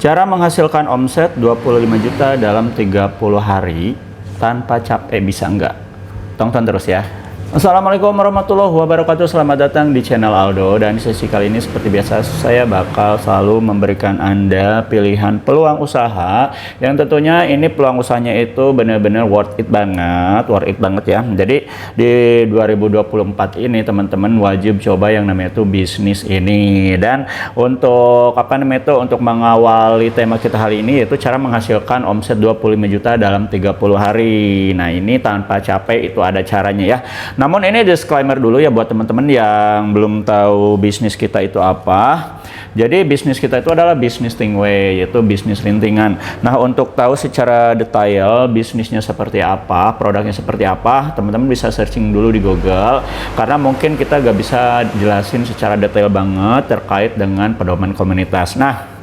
Cara menghasilkan omset 25 juta dalam 30 hari tanpa capek bisa enggak? Tonton terus ya. Assalamualaikum warahmatullahi wabarakatuh. Selamat datang di channel Aldo. Dan di sesi kali ini seperti biasa saya bakal selalu memberikan Anda pilihan peluang usaha yang tentunya ini peluang usahanya itu benar-benar worth it banget ya. Jadi di 2024 ini teman-teman wajib coba yang namanya itu bisnis ini. Dan untuk untuk mengawali tema kita hari ini yaitu cara menghasilkan omset 25 juta dalam 30 hari. Nah, ini tanpa capek itu ada caranya ya. Namun ini disclaimer dulu ya buat teman-teman yang belum tahu bisnis kita itu apa. Jadi bisnis kita itu adalah bisnis Stingway, yaitu bisnis rintingan. Nah, untuk tahu secara detail bisnisnya seperti apa, produknya seperti apa, teman-teman bisa searching dulu di Google. Karena mungkin kita gak bisa jelasin secara detail banget terkait dengan pedoman komunitas. Nah,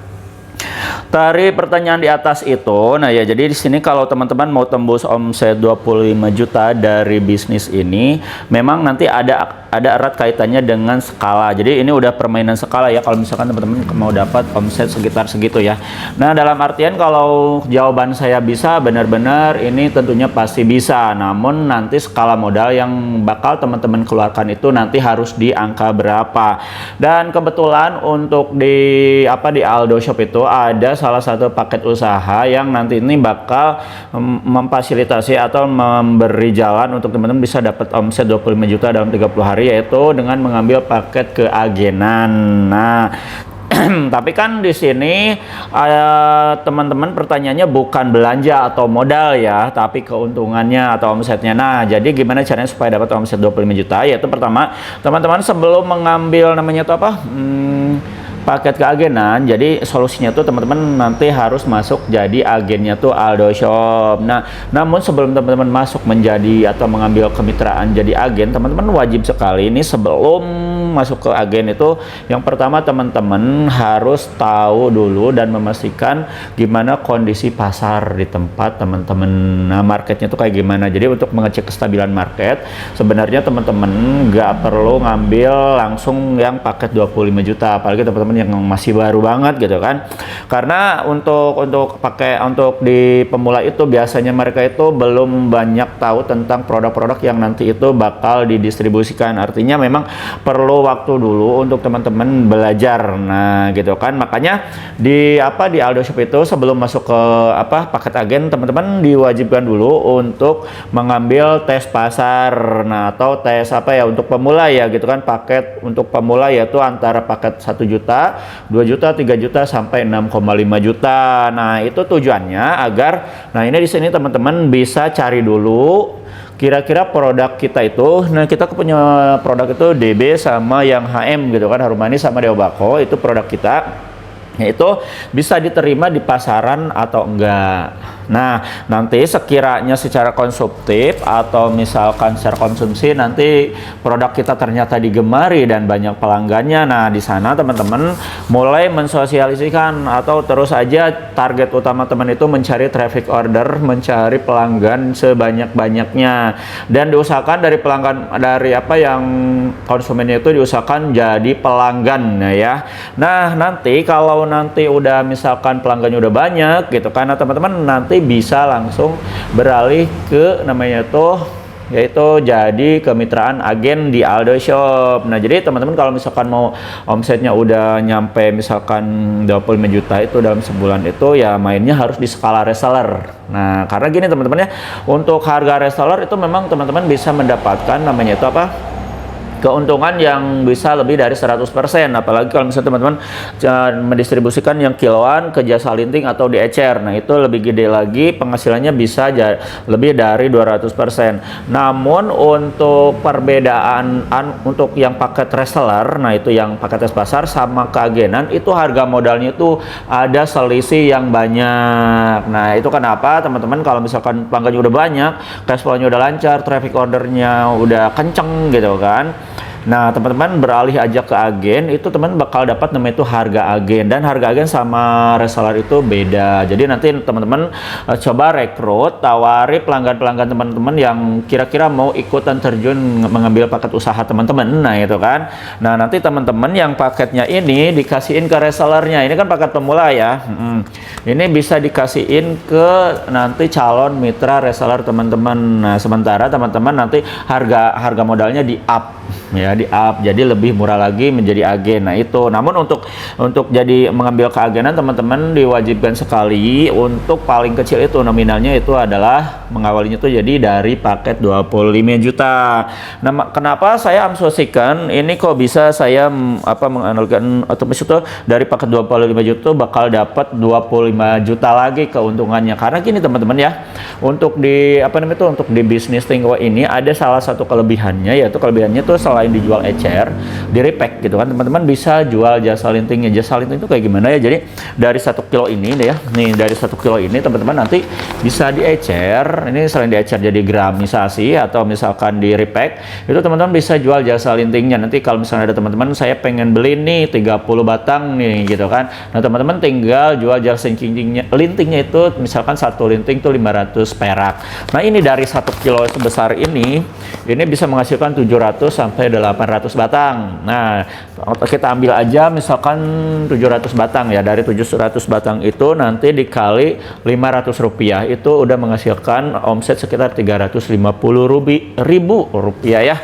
dari pertanyaan di atas itu, nah ya, jadi di sini kalau teman-teman mau tembus omset 25 juta dari bisnis ini, memang nanti ada erat kaitannya dengan skala. Jadi ini udah permainan skala ya, kalau misalkan teman-teman mau dapat omset sekitar segitu ya. Nah, dalam artian kalau jawaban saya bisa, benar-benar ini tentunya pasti bisa. Namun nanti skala modal yang bakal teman-teman keluarkan itu nanti harus di angka berapa. Dan kebetulan untuk di Aldo Shop itu ada salah satu paket usaha yang nanti ini bakal memfasilitasi atau memberi jalan untuk teman-teman bisa dapat omset 25 juta dalam 30 hari, yaitu dengan mengambil paket keagenan. Nah, tapi kan di sini teman-teman pertanyaannya bukan belanja atau modal ya, tapi keuntungannya atau omsetnya. Nah, jadi gimana caranya supaya dapat omset 25 juta? Yaitu pertama, teman-teman sebelum mengambil namanya itu paket keagenan, jadi solusinya tuh teman-teman nanti harus masuk jadi agennya tuh Aldo Shop. Nah, namun sebelum teman-teman masuk menjadi atau mengambil kemitraan jadi agen, teman-teman wajib sekali ini sebelum masuk ke agen itu yang pertama teman-teman harus tahu dulu dan memastikan gimana kondisi pasar di tempat teman-teman. Nah, marketnya tuh kayak gimana. Jadi untuk mengecek kestabilan market, sebenarnya teman-teman nggak perlu ngambil langsung yang paket 25 juta, apalagi teman-teman yang masih baru banget gitu kan. Karena untuk di pemula itu biasanya mereka itu belum banyak tahu tentang produk-produk yang nanti itu bakal didistribusikan. Artinya memang perlu waktu dulu untuk teman-teman belajar. Nah, gitu kan. Makanya di Aldo Shop itu sebelum masuk ke paket agen, teman-teman diwajibkan dulu untuk mengambil tes pasar. Nah, atau tes untuk pemula ya gitu kan. Paket untuk pemula yaitu antara paket 1 juta, 2 juta, 3 juta sampai 6,5 juta. Nah, itu tujuannya agar ini di sini teman-teman bisa cari dulu kira-kira produk kita itu. Nah, kita punya produk itu DB sama yang HM gitu kan, Harum Manis sama Dewa Bako, itu produk kita. Yaitu bisa diterima di pasaran atau enggak. Nah, nanti sekiranya secara konsumtif atau misalkan secara konsumsi nanti produk kita ternyata digemari dan banyak pelanggannya. Nah, di sana teman-teman mulai mensosialisasikan atau terus aja target utama teman itu mencari traffic order, mencari pelanggan sebanyak-banyaknya. Dan diusahakan dari pelanggan yang konsumennya itu diusahakan jadi pelanggan ya. Nah, nanti kalau nanti udah misalkan pelanggannya udah banyak gitu kan, teman-teman nanti bisa langsung beralih ke yaitu jadi kemitraan agen di Aldo Shop. Nah, jadi teman-teman kalau misalkan mau omsetnya udah nyampe misalkan 25 juta itu dalam sebulan itu ya mainnya harus di skala reseller. Nah, karena gini teman-teman ya, untuk harga reseller itu memang teman-teman bisa mendapatkan keuntungan yang bisa lebih dari 100%, apalagi kalau misalnya teman-teman mendistribusikan yang kiloan ke jasa linting atau di ecer. Nah, itu lebih gede lagi, penghasilannya bisa lebih dari 200%. Namun untuk perbedaan untuk yang paket reseller, nah itu yang paket tes pasar sama keagenan, itu harga modalnya itu ada selisih yang banyak. Nah, itu kenapa teman-teman kalau misalkan pelanggannya udah banyak, cash flow-nya udah lancar, traffic ordernya udah kenceng gitu kan, Nah, teman-teman beralih aja ke agen, itu teman bakal dapat namanya itu harga agen, dan harga agen sama reseller itu beda. Jadi nanti teman-teman coba rekrut, tawari pelanggan-pelanggan teman-teman yang kira-kira mau ikutan terjun mengambil paket usaha teman-teman. Nah, itu kan. Nah, nanti teman-teman yang paketnya ini dikasihin ke resellernya. Ini kan paket pemula ya. Ini bisa dikasihin ke nanti calon mitra reseller teman-teman. Nah, sementara teman-teman nanti harga modalnya di up ya, di up jadi lebih murah lagi menjadi agen. Nah, itu namun untuk jadi mengambil keagenan teman-teman diwajibkan sekali untuk paling kecil itu nominalnya itu adalah mengawalinya itu jadi dari paket 25 juta. Nah, kenapa saya asumsikan ini kok bisa saya menganalogkan otomatis itu dari paket 25 juta bakal dapat 25 juta lagi keuntungannya, karena gini teman-teman ya, untuk di untuk di bisnis Tingko ini ada salah satu kelebihannya, yaitu kelebihannya tuh selain dijual ecer, di repack gitu kan, teman-teman bisa jual jasa lintingnya. Jasa linting itu kayak gimana ya? Jadi dari 1 kilo ini nih ya, nih dari 1 kilo ini teman-teman nanti bisa diecer, ini selain diecer jadi gramisasi atau misalkan di repack, itu teman-teman bisa jual jasa lintingnya. Nanti kalau misalnya ada teman-teman saya pengen beli nih 30 batang nih gitu kan, nah teman-teman tinggal jual jasa lintingnya itu misalkan satu linting tuh 500 perak. Nah, ini dari 1 kilo sebesar ini bisa menghasilkan 700 sampai 800 batang. Nah, kita ambil aja misalkan 700 batang ya, dari 700 batang itu nanti dikali 500 rupiah itu udah menghasilkan omset sekitar 350 ribu rupiah ya.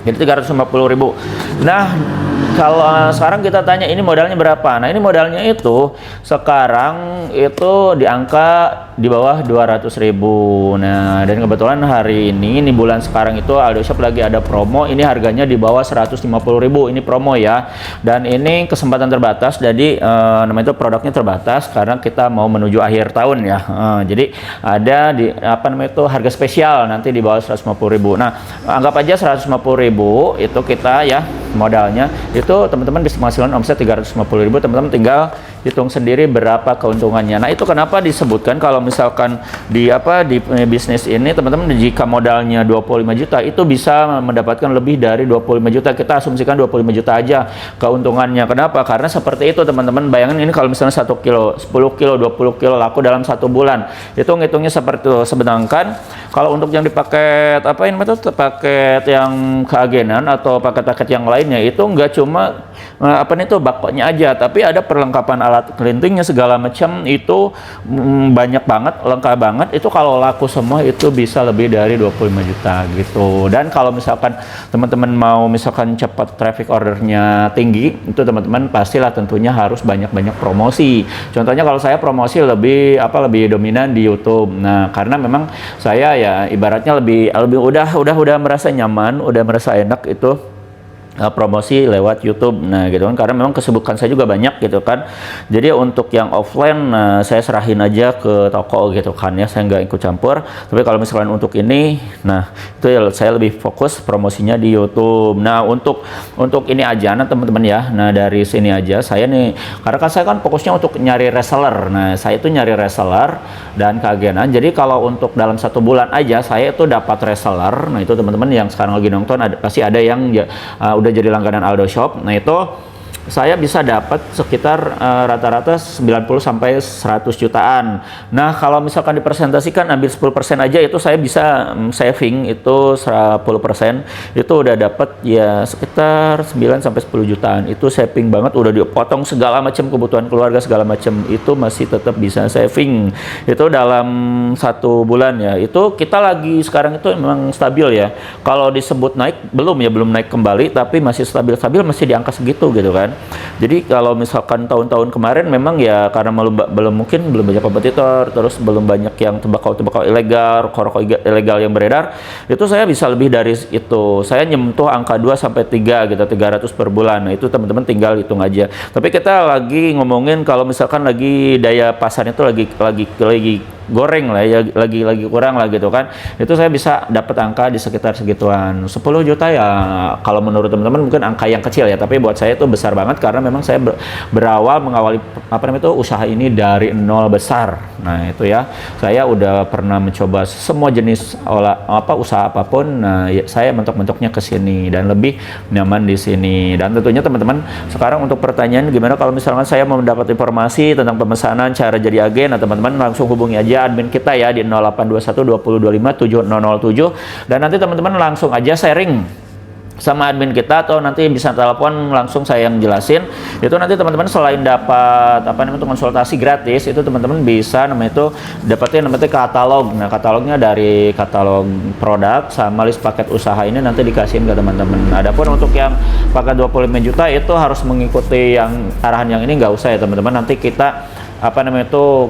Jadi 350 ribu. Nah, kalau sekarang kita tanya ini modalnya berapa? Nah, ini modalnya itu sekarang itu di angka di bawah 200.000. Nah, dan kebetulan hari ini bulan sekarang itu Aldo Shop lagi ada promo, ini harganya di bawah 150.000. Ini promo ya. Dan ini kesempatan terbatas, jadi namanya itu produknya terbatas karena kita mau menuju akhir tahun ya. Jadi ada di harga spesial nanti di bawah 150.000. Nah, anggap aja 150.000 itu kita ya modalnya itu teman-teman bisa menghasilkan omset 350.000. Teman-teman tinggal hitung sendiri berapa keuntungannya. Nah, itu kenapa disebutkan kalau misalkan di bisnis ini teman-teman jika modalnya 25 juta itu bisa mendapatkan lebih dari 25 juta. Kita asumsikan 25 juta aja keuntungannya. Kenapa? Karena seperti itu teman-teman. Bayangin ini kalau misalnya 1 kilo, 10 kilo, 20 kilo laku dalam 1 bulan. Itu ngitungnya seperti itu. Sedangkan kalau untuk yang dipaket paket yang keagenan atau paket-paket yang lainnya itu nggak cuma bakpaknya aja, tapi ada perlengkapan alat kelintingnya segala macam itu banyak banget, lengkap banget. Itu kalau laku semua itu bisa lebih dari 25 juta gitu. Dan kalau misalkan teman-teman mau misalkan cepat traffic ordernya tinggi, itu teman-teman pastilah tentunya harus banyak-banyak promosi. Contohnya kalau saya promosi lebih dominan di YouTube. Nah, karena memang saya ya ibaratnya lebih udah merasa nyaman, udah merasa enak itu promosi lewat YouTube. Nah, gitu kan, karena memang kesibukan saya juga banyak gitu kan. Jadi untuk yang offline saya serahin aja ke toko gitu kan ya, saya nggak ikut campur. Tapi kalau misalkan untuk ini, nah itu ya saya lebih fokus promosinya di YouTube. Nah, untuk ini aja nah teman-teman ya. Nah, dari sini aja saya nih, karena kan saya kan fokusnya untuk nyari reseller. Nah, saya itu nyari reseller dan keagenan. Jadi kalau untuk dalam 1 bulan aja saya itu dapat reseller. Nah, itu teman-teman yang sekarang lagi nonton pasti ada yang udah jadi langganan Aldo Shop. Nah, itu saya bisa dapat sekitar rata-rata 90 sampai 100 jutaan. Nah, kalau misalkan dipresentasikan ambil 10% aja itu saya bisa saving itu 10%. Itu udah dapat ya sekitar 9 sampai 10 jutaan. Itu saving banget, udah dipotong segala macam kebutuhan keluarga segala macam, itu masih tetap bisa saving. Itu dalam 1 bulan ya. Itu kita lagi sekarang itu memang stabil ya. Kalau disebut naik belum naik kembali, tapi masih stabil masih di angka segitu gitu kan. Jadi kalau misalkan tahun-tahun kemarin memang ya karena belum banyak kompetitor, terus belum banyak yang tembakau ilegal, rokok ilegal yang beredar, itu saya bisa lebih dari itu. Saya nyentuh angka 2 sampai 3 gitu, 300 per bulan. Nah, itu teman-teman tinggal hitung aja. Tapi kita lagi ngomongin kalau misalkan lagi daya pasarnya itu lagi goreng lah ya, lagi kurang lah gitu kan, itu saya bisa dapat angka di sekitar segituan. 10 juta ya kalau menurut teman-teman mungkin angka yang kecil ya, tapi buat saya itu besar banget karena memang saya mengawali apa namanya itu usaha ini dari nol besar. Nah itu ya, saya udah pernah mencoba semua jenis usaha apapun. Nah ya, saya mentok-mentoknya ke sini dan lebih nyaman di sini. Dan tentunya teman-teman, sekarang untuk pertanyaan gimana kalau misalkan saya mau mendapat informasi tentang pemesanan, cara jadi agen, nah teman-teman langsung hubungi aja admin kita ya di 0821 2025 7007, dan nanti teman-teman langsung aja sharing sama admin kita, atau nanti bisa telepon langsung saya yang jelasin. Itu nanti teman-teman selain dapat apa namanya konsultasi gratis, itu teman-teman bisa itu dapetin namanya katalog. Nah katalognya dari katalog produk sama list paket usaha ini nanti dikasihin ke teman-teman. Adapun untuk yang paket 25 juta itu harus mengikuti yang arahan yang ini, nggak usah ya teman-teman. Nanti kita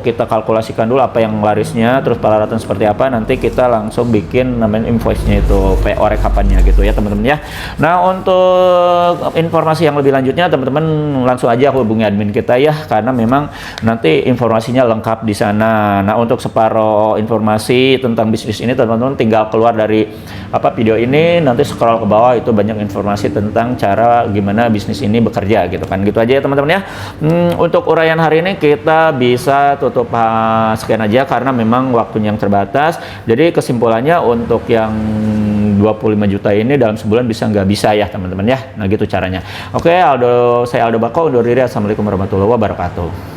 kita kalkulasikan dulu apa yang larisnya, terus peralatan seperti apa, nanti kita langsung bikin namanya invoice-nya itu, PO rekapannya gitu ya teman-teman ya. Nah untuk informasi yang lebih lanjutnya teman-teman langsung aja hubungi admin kita ya, karena memang nanti informasinya lengkap di sana. Nah untuk separuh informasi tentang bisnis ini teman-teman tinggal keluar dari video ini, nanti scroll ke bawah, itu banyak informasi tentang cara gimana bisnis ini bekerja gitu kan. Gitu aja ya teman-teman ya. Untuk uraian hari ini kita bisa tutup sekian aja karena memang waktunya yang terbatas. Jadi kesimpulannya untuk yang 25 juta ini dalam sebulan bisa nggak bisa ya teman-teman ya. Nah gitu caranya. Oke, saya Aldo Bako undur diri. Assalamualaikum warahmatullahi wabarakatuh.